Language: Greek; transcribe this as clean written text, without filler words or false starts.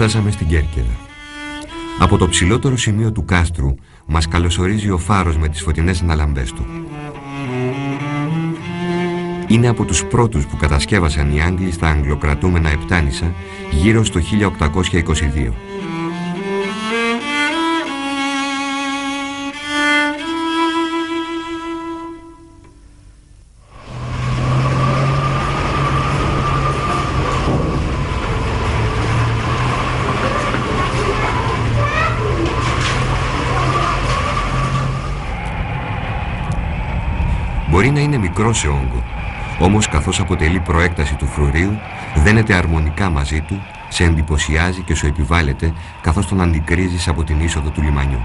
Φτάσαμε στην Κέρκυρα. Από το ψηλότερο σημείο του κάστρου μας καλωσορίζει ο φάρος με τις φωτεινές αναλαμπές του. Είναι από τους πρώτους που κατασκεύασαν οι Άγγλοι στα αγγλοκρατούμενα Επτάνησα γύρω στο 1822. Μπορεί να είναι μικρό σε όγκο, όμως καθώς αποτελεί προέκταση του φρουρίου, δένεται αρμονικά μαζί του, σε εντυπωσιάζει και σου επιβάλλεται καθώς τον αντικρίζεις από την είσοδο του λιμανιού.